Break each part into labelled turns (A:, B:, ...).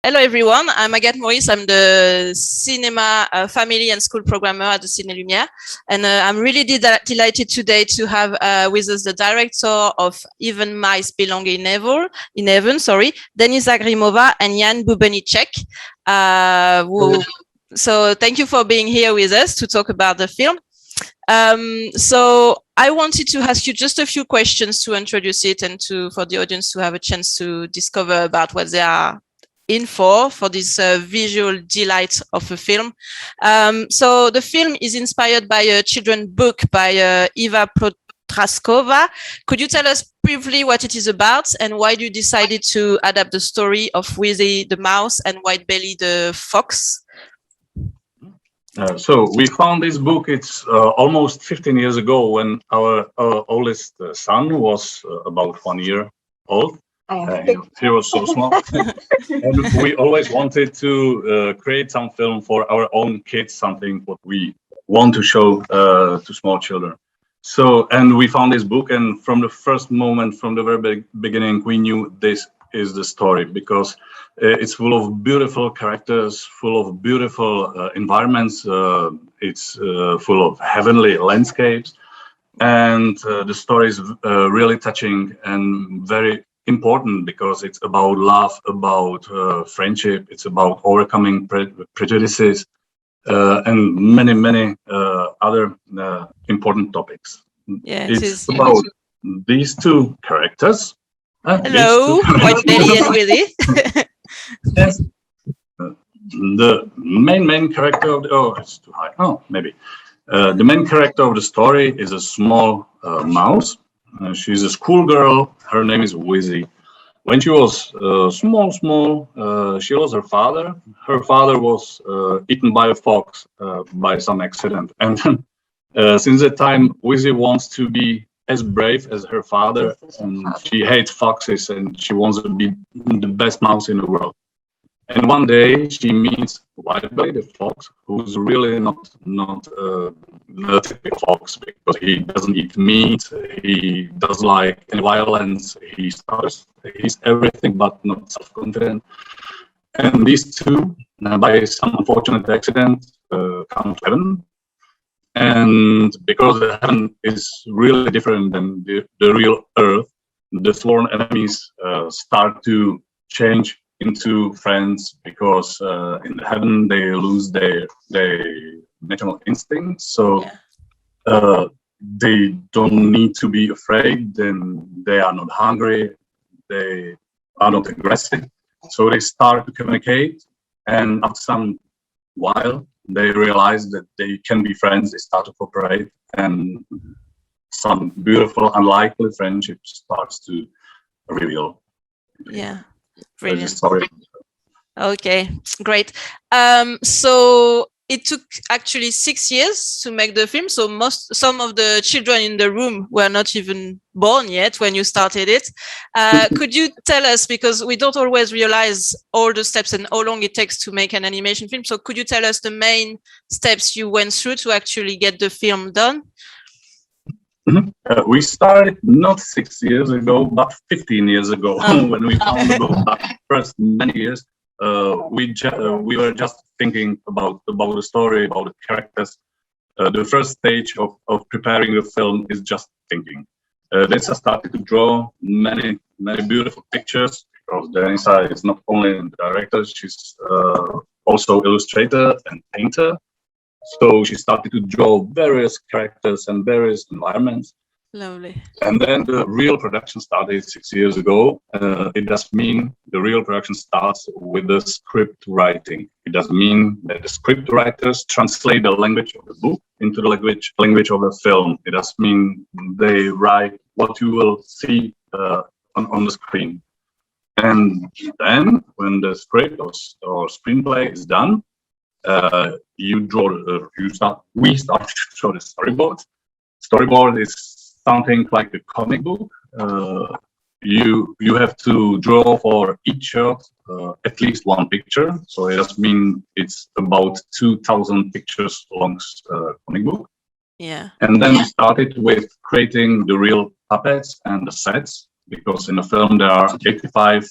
A: Hello everyone, I'm Agathe Maurice. I'm the cinema family and school programmer at the Ciné Lumière. And I'm really delighted today to have with us the director of Even Mice Belong in Heaven, Denisa Grimmová and Bubenicek. So thank you for being here with us to talk about the film. So I wanted to ask you just a few questions to introduce it and for the audience to have a chance to discover about what they are in for this visual delight of a film. So the film is inspired by a children's book by Eva Protraskova. Could you tell us briefly what it is about and why you decided to adapt the story of Wizzy the mouse and Whitebelly the fox?
B: So we found this book, it's almost 15 years ago when our oldest son was about 1 year old. He was so small. And we always wanted to create some film for our own kids, something what we want to show to small children. So, and we found this book, and from the first moment, from the very beginning, we knew this is the story, because it's full of beautiful characters, full of beautiful environments. It's full of heavenly landscapes, and the story is really touching and very important because it's about love, about friendship, it's about overcoming prejudices, and many other important topics.
A: Yeah,
B: it's about these two characters.
A: Hello, Whitebelly and Willy.
B: Yes. The main character of the it's too high. The main character of the story is a small mouse. She's a schoolgirl. Her name is Wizzy. When she was small, she lost her father. Her father was eaten by a fox by some accident. And since that time, Wizzy wants to be as brave as her father. And she hates foxes and she wants to be the best mouse in the world. And one day she meets Whitebelly the fox, who's really not a typical fox, because he doesn't eat meat, he doesn't like any violence, he's everything but not self-confident. And these two, by some unfortunate accident, come to heaven. And because the heaven is really different than the real earth, the sworn enemies start to change into friends, because in the heaven they lose their natural instincts, so they don't need to be afraid, then they are not hungry, they are not aggressive, so they start to communicate, and after some while they realize that they can be friends, they start to cooperate, and some beautiful unlikely friendship starts to reveal.
A: Yeah. Brilliant. Okay, great. So it took actually 6 years to make the film. So some of the children in the room were not even born yet when you started it. Could you tell us, because we don't always realize all the steps and how long it takes to make an animation film. So could you tell us the main steps you went through to actually get the film done?
B: We started not 6 years ago, but 15 years ago, when we found the book. But first many years, we were just thinking about the story, about the characters. The first stage of preparing the film is just thinking. Denisa started to draw many beautiful pictures, because Denisa is not only the director, she's also illustrator and painter. So she started to draw various characters and various environments.
A: Lovely.
B: And then the real production started 6 years ago. It does mean the real production starts with the script writing. It does mean that the script writers translate the language of the book into the language of the film. It does mean they write what you will see on the screen. And then when the script or screenplay is done, we start to show the storyboard. Storyboard is something like a comic book. You have to draw for each shot at least one picture. So it does mean it's about 2,000 pictures long comic book.
A: Yeah.
B: And then we started with creating the real puppets and the sets, because in the film there are 85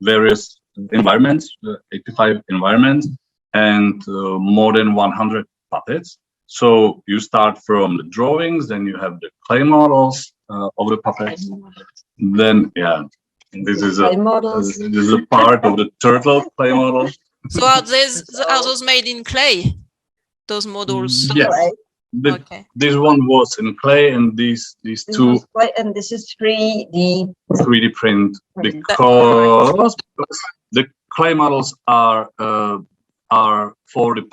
B: various environments, 85 environments, and more than 100 puppets. So you start from the drawings, then you have the clay models of the puppets. Then, yeah, this is a part of the turtle clay model.
A: So are those made in clay? Those models?
B: Yes.
A: Okay.
B: This one was in clay, and these two.
C: Clay, and this is 3D.
B: 3D print, because the clay models are for the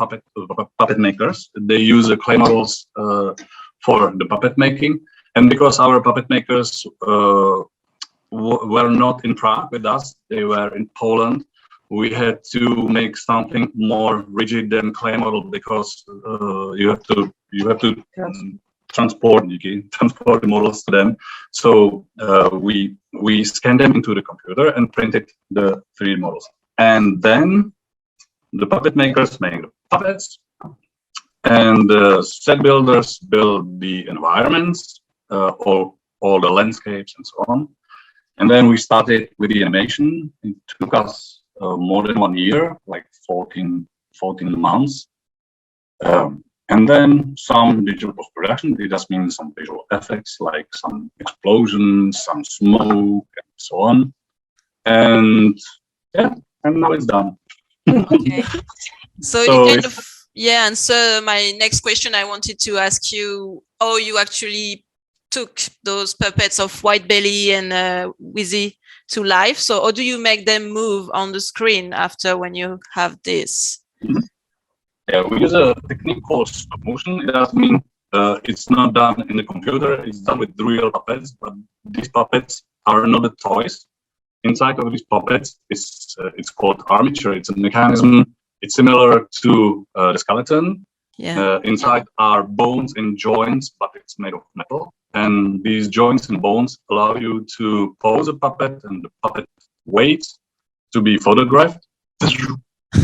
B: puppet makers. They use the clay models for the puppet making, and because our puppet makers were not in Prague with us, they were in Poland. We had to make something more rigid than clay model, because you have to transport the models to them. So we scanned them into the computer and printed the 3D models. And then the puppet makers make the puppets, and the set builders build the environments, all the landscapes and so on. And then we started with the animation. It took us more than 1 year, like 14 months. And then some digital post-production. It just means some visual effects, like some explosions, some smoke, and so on. And yeah, and now it's done.
A: Okay. So and so my next question, I wanted to ask you how you actually took those puppets of White Belly and Wheezy to life. So how do you make them move on the screen after when you have this?
B: Yeah, we use a technique called stop motion. It doesn't mean it's not done in the computer. It's done with real puppets, but these puppets are not the toys. Inside of these puppets, it's called armature. It's a mechanism. It's similar to the skeleton.
A: Yeah.
B: Inside are bones and joints, but it's made of metal. And these joints and bones allow you to pose a puppet, and the puppet weights to be photographed.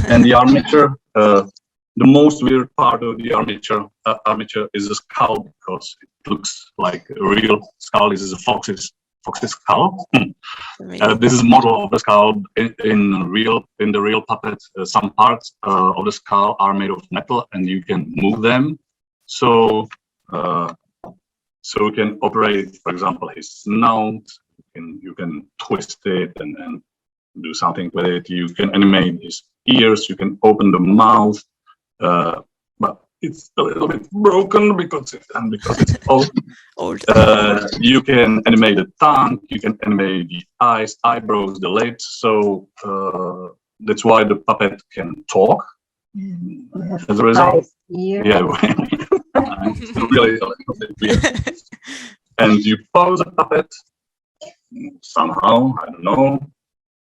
B: And the armature, the most weird part of the armature is the skull, because it looks like a real skull. This is a fox's skull. This is a model of the skull in the real puppet. Some parts of the skull are made of metal, and you can move them. So you can operate, for example, his snout. You can twist it and do something with it. You can animate his ears. You can open the mouth. But it's a little bit broken because it's old. You can animate the tongue, you can animate the eyes, eyebrows, the lips. So that's why the puppet can talk. As a result, yeah, it's really a little bit weird. And you pose a puppet somehow, I don't know.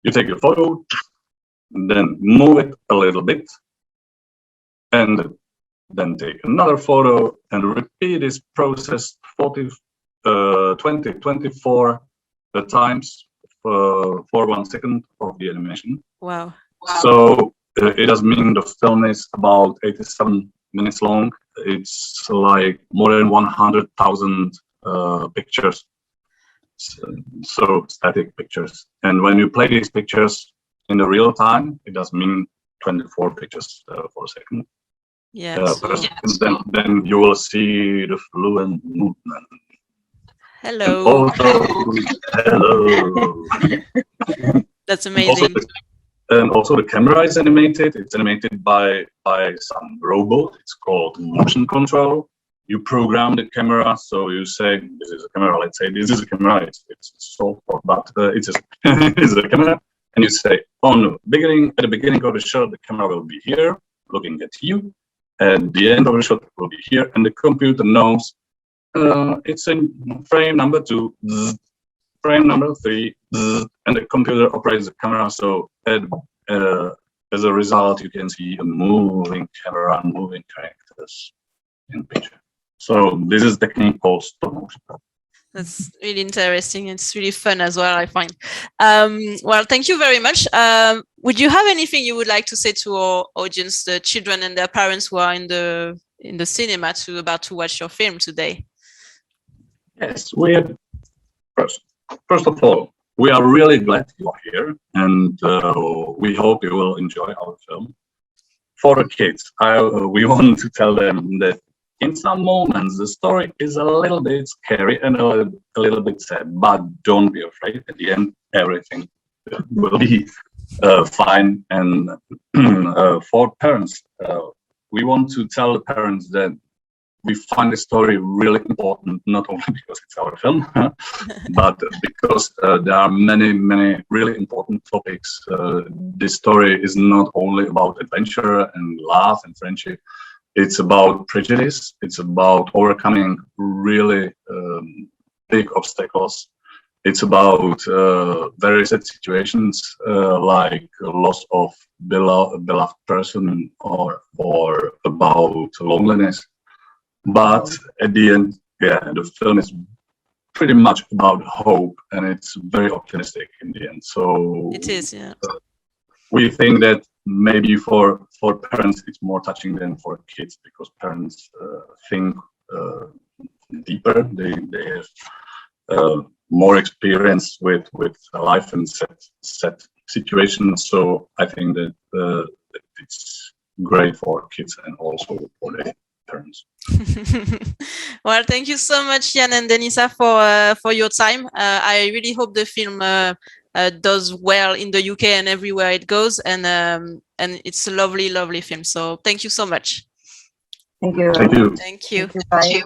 B: You take a photo, then move it a little bit, and then take another photo and repeat this process 24 times for 1 second of the animation.
A: Wow.
B: So it does mean the film is about 87 minutes long. It's like more than 100,000 pictures. So static pictures. And when you play these pictures in the real time, it does mean 24 pictures for a second.
A: Yeah.
B: Then you will see the fluent movement.
A: Hello.
B: Hello.
A: That's amazing.
B: Also the camera is animated. It's animated by some robot. It's called motion control. You program the camera, so you say this is a camera. Let's say this is a camera. It's so far, but it's a camera. And you say at the beginning of the shot, the camera will be here, looking at you. At the end of the shot will be here, and the computer knows it's in frame number 2, frame number 3, and the computer operates the camera. So as a result, you can see a moving camera, moving characters in the picture. So this is the technique called stop motion.
A: That's really interesting. It's really fun as well, I find. Well, thank you very much. Would you have anything you would like to say to our audience, the children and their parents who are in the cinema about to watch your film today?
B: Yes, we have first of all, we are really glad you're here, and we hope you will enjoy our film. For the kids, we want to tell them that in some moments the story is a little bit scary and a little bit sad, but don't be afraid. At the end, everything will be fine. And for parents, we want to tell the parents that we find the story really important, not only because it's our film, but because there are many, many really important topics. This story is not only about adventure and love and friendship. It's about prejudice. It's about overcoming really big obstacles. It's about very sad situations like loss of beloved person or about loneliness. But at the end, the film is pretty much about hope, and it's very optimistic in the end. So
A: it is, yeah.
B: We think that maybe for parents it's more touching than for kids, because parents think deeper. They have more experience with life and set situations. So I think that it's great for kids and also for the parents.
A: Well, thank you so much, Jan and Denisa, for your time. I really hope the film does well in the UK and everywhere it goes, and it's a lovely, lovely film. So thank you so much.
C: Thank you.
B: Thank you.
A: Thank you.
C: Bye.